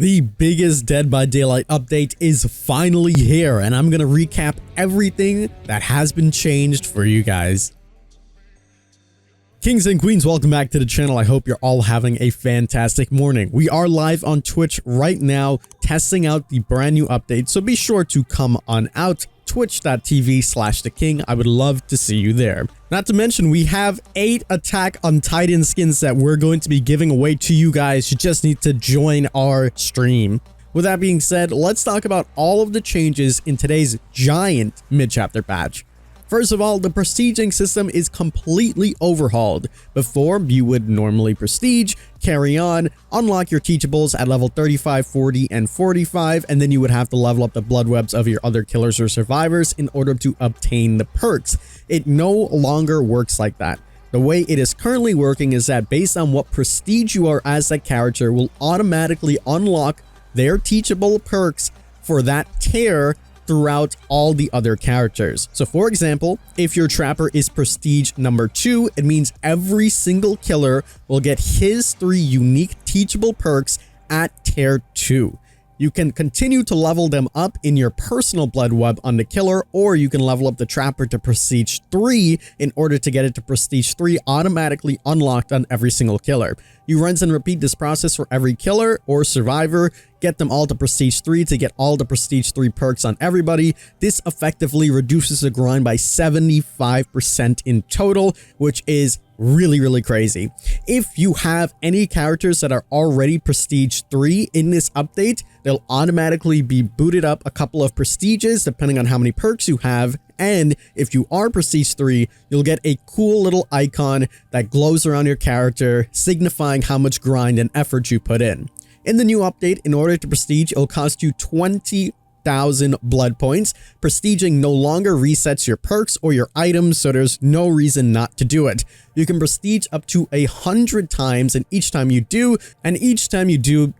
The biggest Dead by Daylight update is finally here, and I'm going to recap everything that has been changed for you guys. Kings and queens, welcome back to the channel. I hope you're all having a fantastic morning. We are live on Twitch right now, testing out the brand new update, so be sure to come on out. Twitch.tv/theking. I would love to see you there. Not to mention, we have 8 Attack on Titan skins that we're going to be giving away to you guys. You just need to join our stream. With that being said, let's talk about all of the changes in today's giant mid-chapter patch. First of all, the prestiging system is completely overhauled. Before, you would normally prestige, carry on, unlock your teachables at level 35, 40, and 45, and then you would have to level up the blood webs of your other killers or survivors in order to obtain the perks. It no longer works like that. The way it is currently working is that based on what prestige you are as that character will automatically unlock their teachable perks for that tier throughout all the other characters. So for example, if your trapper is prestige number 2, it means every single killer will get his 3 unique teachable perks at tier 2. You can continue to level them up in your personal blood web on the killer, or you can level up the trapper to prestige 3 in order to get it to prestige 3 automatically unlocked on every single killer. You rinse and repeat this process for every killer or survivor. Get them all to prestige 3 to get all the prestige 3 perks on everybody. This effectively reduces the grind by 75% in total, which is really crazy. If you have any characters that are already prestige 3 in this update, they'll automatically be booted up a couple of prestiges depending on how many perks you have. And if you are prestige 3, you'll get a cool little icon that glows around your character, signifying how much grind and effort you put in. In the new update, in order to prestige, it'll cost you 20,000 blood points. Prestiging no longer resets your perks or your items, so there's no reason not to do it. You can prestige up to 100 times, and each time you do,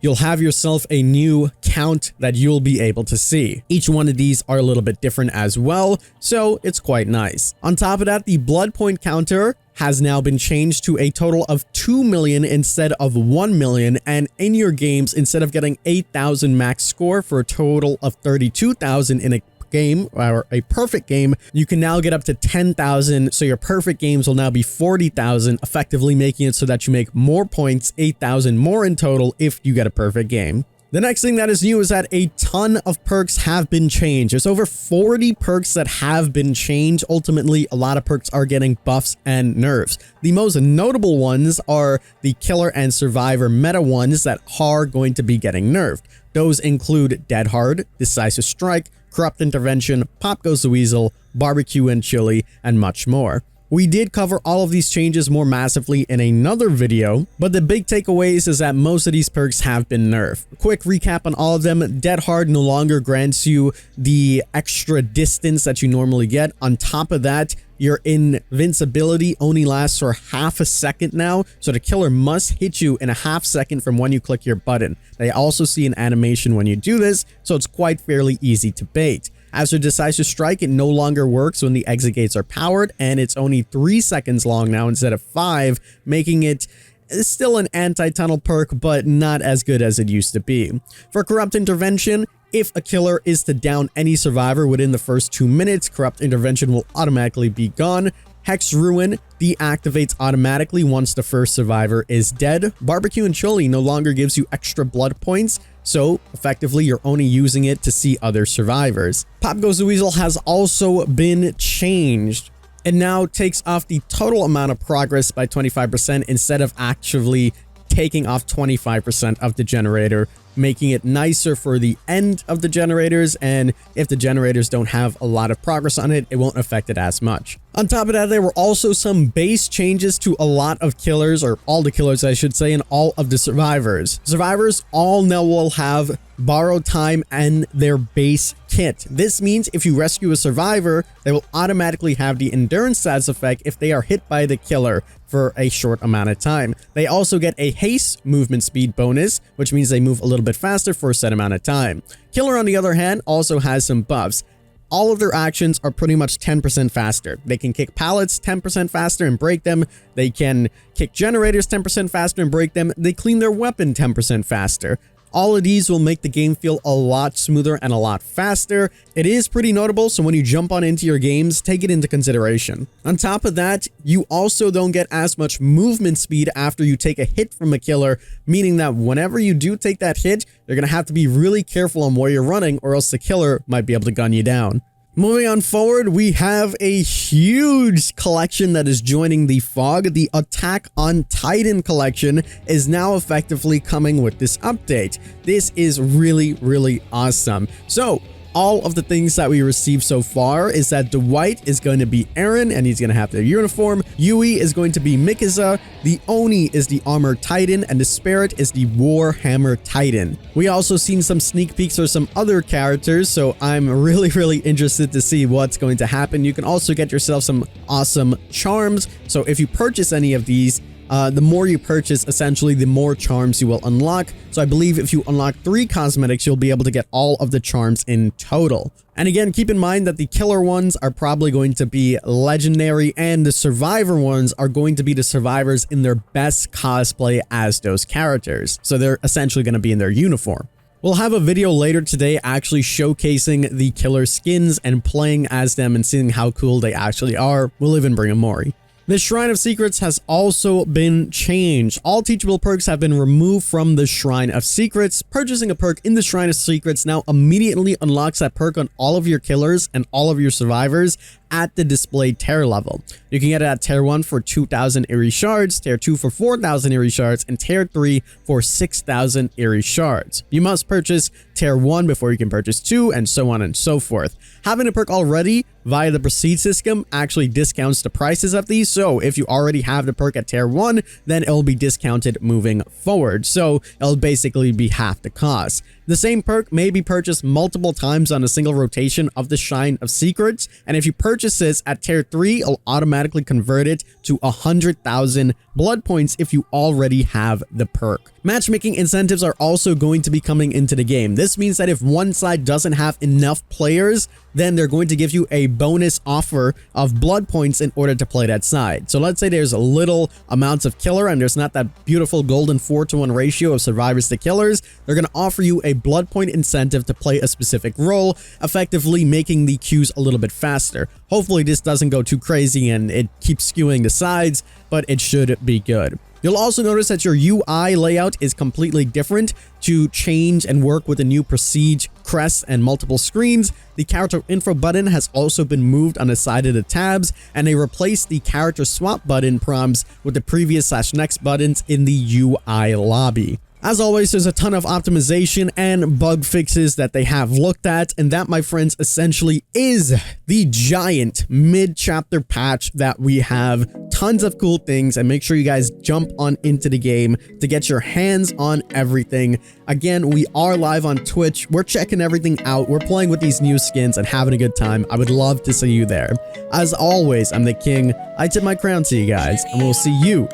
you'll have yourself a new count that you'll be able to see. Each one of these are a little bit different as well, so it's quite nice. On top of that, the blood point counter has now been changed to a total of 2 million instead of 1 million, and in your games, instead of getting 8,000 max score for a total of 32,000 in a game or a perfect game, you can now get up to 10,000, so your perfect games will now be 40,000, effectively making it so that you make more points, 8,000 more in total if you get a perfect game. The next thing that is new is that a ton of perks have been changed. There's over 40 perks that have been changed. Ultimately, a lot of perks are getting buffs and nerfs. The most notable ones are the killer and survivor meta ones that are going to be getting nerfed. Those include Dead Hard, Decisive Strike, Corrupt Intervention, Pop Goes the Weasel, Barbecue and Chili, and much more. We did cover all of these changes more massively in another video, but the big takeaways is that most of these perks have been nerfed. Quick recap on all of them. Dead Hard no longer grants you the extra distance that you normally get. On top of that, your invincibility only lasts for half a second now, so the killer must hit you in a half second from when you click your button. They also see an animation when you do this, so it's quite fairly easy to bait. As for Decisive Strike, it no longer works when the exit gates are powered, and it's only 3 seconds long now instead of 5, making it still an anti-tunnel perk, but not as good as it used to be. For Corrupt Intervention, if a killer is to down any survivor within the first 2 minutes, Corrupt Intervention will automatically be gone. Hex Ruin deactivates automatically once the first survivor is dead. Barbecue and Chili no longer gives you extra blood points, so effectively you're only using it to see other survivors. Pop Goes the Weasel has also been changed. It now takes off the total amount of progress by 25% instead of actually taking off 25% of the generator, making it nicer for the end of the generators, and if the generators don't have a lot of progress on it, it won't affect it as much. On top of that, there were also some base changes to a lot of killers, or all the killers I should say, and all of the survivors. Survivors all now will have borrowed time and their base kit. This means if you rescue a survivor, they will automatically have the endurance stats effect if they are hit by the killer for a short amount of time. They also get a haste movement speed bonus, which means they move a little bit faster for a set amount of time. Killer, on the other hand, also has some buffs. All of their actions are pretty much 10% faster. They can kick pallets 10% faster and break them. They can kick generators 10% faster and break them. They clean their weapon 10% faster. All of these will make the game feel a lot smoother and a lot faster. It is pretty notable, so when you jump on into your games, take it into consideration. On top of that, you also don't get as much movement speed after you take a hit from a killer, meaning that whenever you do take that hit, you're going to have to be really careful on where you're running, or else the killer might be able to gun you down. Moving on forward, we have a huge collection that is joining the Fog. The Attack on Titan collection is now effectively coming with this update. This is really, really awesome. So, all of the things that we received so far is that Dwight is going to be Eren, and he's going to have their uniform. Yui is going to be Mikasa. The Oni is the Armored Titan, and the Spirit is the Warhammer Titan. We also seen some sneak peeks for some other characters, so I'm really interested to see what's going to happen. You can also get yourself some awesome charms, so if you purchase any of these, the more you purchase, essentially, the more charms you will unlock. So I believe if you unlock 3 cosmetics, you'll be able to get all of the charms in total. And again, keep in mind that the killer ones are probably going to be legendary, and the survivor ones are going to be the survivors in their best cosplay as those characters. So they're essentially going to be in their uniform. We'll have a video later today actually showcasing the killer skins and playing as them and seeing how cool they actually are. We'll even bring a Mori. The Shrine of Secrets has also been changed. All teachable perks have been removed from the Shrine of Secrets. Purchasing a perk in the Shrine of Secrets now immediately unlocks that perk on all of your killers and all of your survivors at the displayed tier level. You can get it at tier 1 for 2,000 Eerie Shards, tier 2 for 4,000 Eerie Shards, and tier 3 for 6,000 Eerie Shards. You must purchase tier 1 before you can purchase 2, and so on and so forth. Having a perk already via the Prestige system actually discounts the prices of these, so if you already have the perk at tier 1, then it'll be discounted moving forward, so it'll basically be half the cost. The same perk may be purchased multiple times on a single rotation of the Shrine of Secrets, and if you purchase this at tier 3, it'll automatically convert it to 100,000 blood points if you already have the perk. Matchmaking incentives are also going to be coming into the game. This means that if one side doesn't have enough players, then they're going to give you a bonus offer of blood points in order to play that side. So let's say there's a little amounts of killer and there's not that beautiful golden 4-to-1 ratio of survivors to killers, they're going to offer you a blood point incentive to play a specific role, effectively making the queues a little bit faster. Hopefully this doesn't go too crazy and it keeps skewing the sides, but it should be good. You'll also notice that your UI layout is completely different to change and work with the new Prestige crest and multiple screens. The character info button has also been moved on the side of the tabs, and they replaced the character swap button prompts with the previous /next buttons in the UI lobby. As always, there's a ton of optimization and bug fixes that they have looked at, and that, my friends, essentially is the giant mid-chapter patch that we have. Tons of cool things, and make sure you guys jump on into the game to get your hands on everything. Again, we are live on Twitch. We're checking everything out. We're playing with these new skins and having a good time. I would love to see you there. As always, I'm the king. I tip my crown to you guys, and we'll see you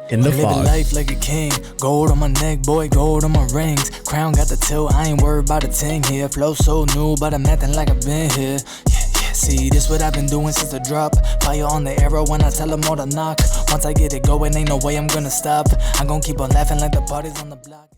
in the fog. Living life like a king, gold on my neck, boy, gold on my rings. Crown got the tilt, I ain't worried about a ting here. Flow so new, but I'm acting like I've been here. Yeah, see, this what I've been doing since the drop. Fire on the arrow when I tell them all to knock. Once I get it going, ain't no way I'm gonna stop. I'm gonna keep on laughing like the party's on the block.